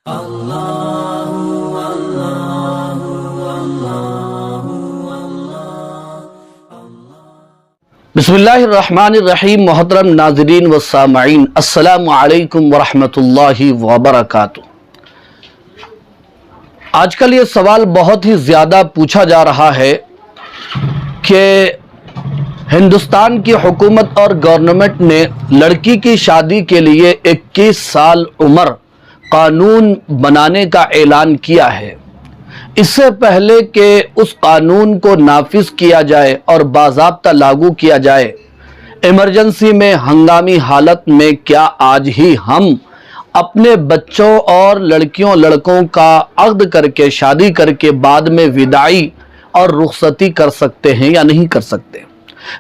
बिस्मिल्लाहिर्रहमानिर्रहीम। मोहतरम नाज़रीन व सामईन, अस्सलामु अलैकुम वरहमतुल्लाहि वबरकातुहू। आजकल ये सवाल बहुत ही ज़्यादा पूछा जा रहा है कि हिंदुस्तान की हुकूमत और गवर्नमेंट ने लड़की की शादी के लिए 21 साल उम्र कानून बनाने का ऐलान किया है। इससे पहले कि उस कानून को नाफिज किया जाए और बाज़ाब्ता लागू किया जाए, इमरजेंसी में, हंगामी हालत में क्या आज ही हम अपने बच्चों और लड़कियों लड़कों का अक़्द करके, शादी करके बाद में विदाई और रुखसती कर सकते हैं या नहीं कर सकते?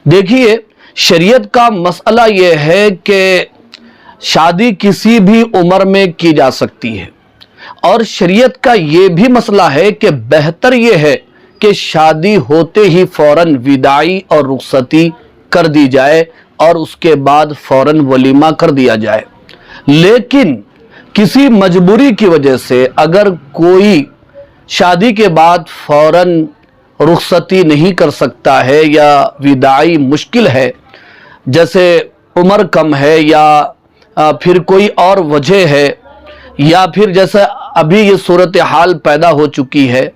देखिए, शरीयत का मसला ये है कि शादी किसी भी उम्र में की जा सकती है और शरीयत का ये भी मसला है कि बेहतर ये है कि शादी होते ही फौरन विदाई और रुखसती कर दी जाए और उसके बाद फौरन वलीमा कर दिया जाए। लेकिन किसी मजबूरी की वजह से अगर कोई शादी के बाद फौरन रुखसती नहीं कर सकता है या विदाई मुश्किल है, जैसे उम्र कम है या फिर कोई और वजह है, या फिर जैसे अभी ये सूरत हाल पैदा हो चुकी है,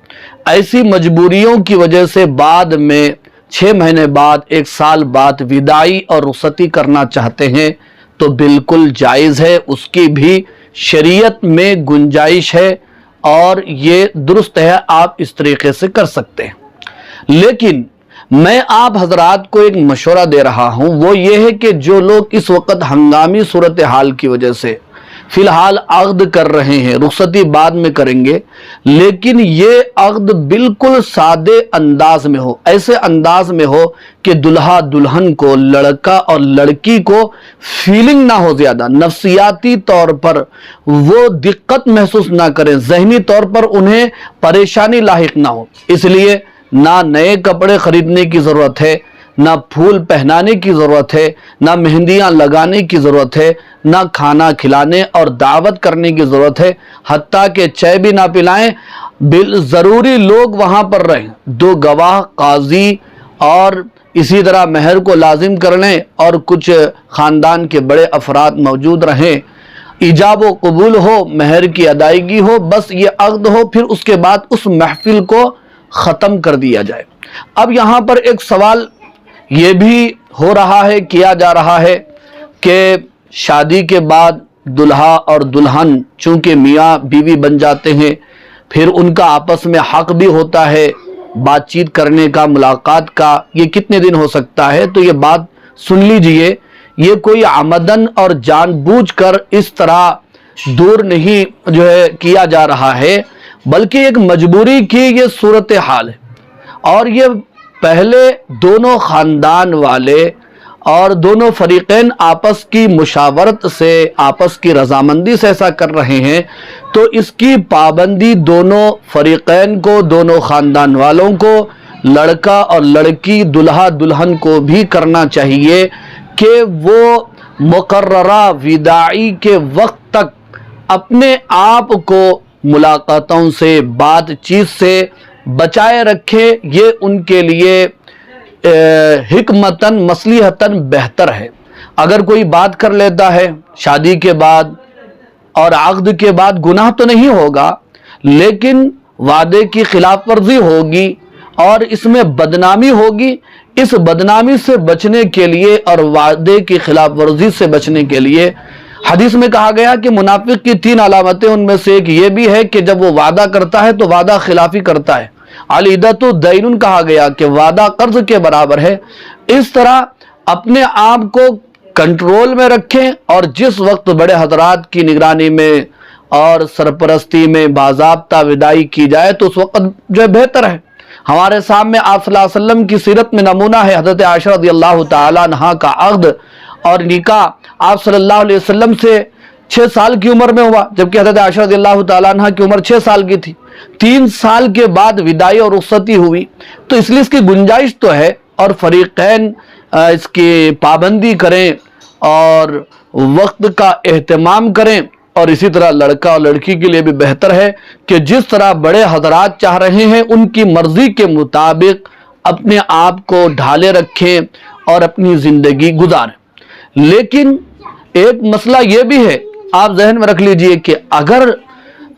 ऐसी मजबूरियों की वजह से बाद में 6 महीने बाद, 1 साल बाद विदाई और रुखसती करना चाहते हैं तो बिल्कुल जायज़ है, उसकी भी शरीयत में गुंजाइश है और ये दुरुस्त है, आप इस तरीके से कर सकते हैं। लेकिन मैं आप हजरात को एक मशवरा दे रहा हूँ, वो ये है कि जो लोग इस वक्त हंगामी सूरत हाल की वजह से फिलहाल अक़्द कर रहे हैं, रुखसती बाद में करेंगे, लेकिन ये अक़्द बिल्कुल सादे अंदाज में हो, ऐसे अंदाज में हो कि दुल्हा दुल्हन को, लड़का और लड़की को फीलिंग ना हो, ज़्यादा नफ्सियाती तौर पर वो दिक्कत महसूस ना करें, ज़हनी तौर पर उन्हें परेशानी लाहिक ना हो। इसलिए ना नए कपड़े खरीदने की ज़रूरत है, ना फूल पहनाने की ज़रूरत है, ना मेहंदियाँ लगाने की ज़रूरत है, ना खाना खिलाने और दावत करने की ज़रूरत है, हत्ता कि चाय भी ना पिलाएं। ज़रूरी लोग वहाँ पर रहें, 2 गवाह, काजी और इसी तरह महर को लाजिम कर लें और कुछ ख़ानदान के बड़े अफराद मौजूद रहें, इजाब व कबूल हो, महर की अदायगी हो, बस ये अक़्द हो, फिर उसके बाद उस महफिल को ख़त्म कर दिया जाए। अब यहाँ पर एक सवाल ये भी हो रहा है, किया जा रहा है कि शादी के बाद दुल्हा और दुल्हन चूँकि मियाँ बीवी बन जाते हैं, फिर उनका आपस में हक़ भी होता है बातचीत करने का, मुलाकात का, ये कितने दिन हो सकता है? तो ये बात सुन लीजिए, ये कोई आमदन और जानबूझकर इस तरह दूर नहीं किया जा रहा है, बल्कि एक मजबूरी की ये सूरत हाल है और ये पहले दोनों ख़ानदान वाले और दोनों फरीक़ैन आपस की मुशावरत से, आपस की रज़ामंदी से ऐसा कर रहे हैं, तो इसकी पाबंदी दोनों फरीक़ैन को, दोनों ख़ानदान वालों को, लड़का और लड़की, दुल्हा दुल्हन को भी करना चाहिए कि वो मुकर्ररा विदाई के वक्त तक अपने आप को मुलाकातों से, बातचीत से बचाए रखे। ये उनके लिए हिकमतन, मसलिहतन बेहतर है। अगर कोई बात कर लेता है शादी के बाद और अक़्द के बाद, गुनाह तो नहीं होगा, लेकिन वादे की खिलाफ वर्जी होगी और इसमें बदनामी होगी। इस बदनामी से बचने के लिए और वादे की खिलाफ वर्जी से बचने के लिए हदीस में कहा गया कि मुनाफिक की 3 अलामतें, उनमें से एक ये भी है कि जब वो वादा करता है तो वादा खिलाफी करता है। अल-इद्दतु दैनुन कहा गया कि वादा कर्ज के बराबर है। इस तरह अपने आप को कंट्रोल में रखें और जिस वक्त बड़े हजरात की निगरानी में और सरपरस्ती में बाज़ाब्ता विदाई की जाए तो उस वक्त बेहतर है। हमारे सामने आप सल्लल्लाहु अलैहि वसल्लम की सीरत में नमूना है हज़रत आयशा रज़ियल्लाहु तआला अन्हा का अक़्द और निकाह आप सल्लल्लाहु अलैहि वसल्लम से 6 साल की उम्र में हुआ, जबकि हज़रत आयशा रज़ियल्लाहु तआला अन्हा की उम्र 6 साल की थी। 3 साल के बाद विदाई और रुखसती हुई, तो इसलिए इसकी गुंजाइश तो है और फरीक़ैन इसकी पाबंदी करें और वक्त का एहतमाम करें اور اسی طرح لڑکا اور لڑکی کے لیے بھی بہتر ہے کہ جس طرح بڑے حضرات چاہ رہے ہیں ان کی مرضی کے مطابق اپنے آپ کو ڈھالے رکھیں اور اپنی زندگی گزاریں۔ لیکن ایک مسئلہ یہ بھی ہے، آپ ذہن میں رکھ لیجئے کہ اگر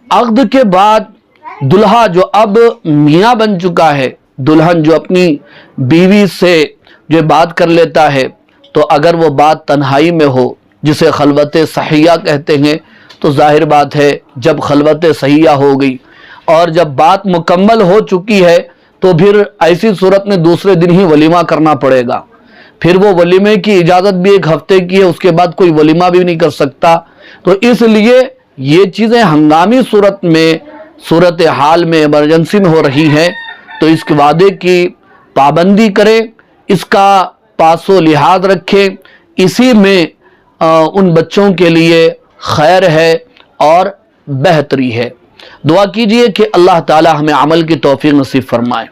عقد کے بعد دلہا جو اب میاں بن چکا ہے، دلہن جو اپنی بیوی سے جو بات کر لیتا ہے، تو اگر وہ بات تنہائی میں ہو جسے خلوت صحیحہ کہتے ہیں، تو ظاہر بات ہے جب خلوت صحیحہ ہو گئی اور جب بات مکمل ہو چکی ہے تو پھر ایسی صورت میں دوسرے دن ہی ولیمہ کرنا پڑے گا۔ پھر وہ ولیمے کی اجازت بھی ایک ہفتے کی ہے، اس کے بعد کوئی ولیمہ بھی نہیں کر سکتا۔ تو اس لیے یہ چیزیں ہنگامی صورت میں، صورت حال میں، ایمرجنسی میں ہو رہی ہیں، تو اس کے وعدے کی پابندی کریں، اس کا پاس و لحاظ رکھیں، اسی میں ان بچوں کے لیے خیر ہے اور بہتری ہے۔ دعا کیجئے کہ اللہ تعالی ہمیں عمل کی توفیق نصیب فرمائے۔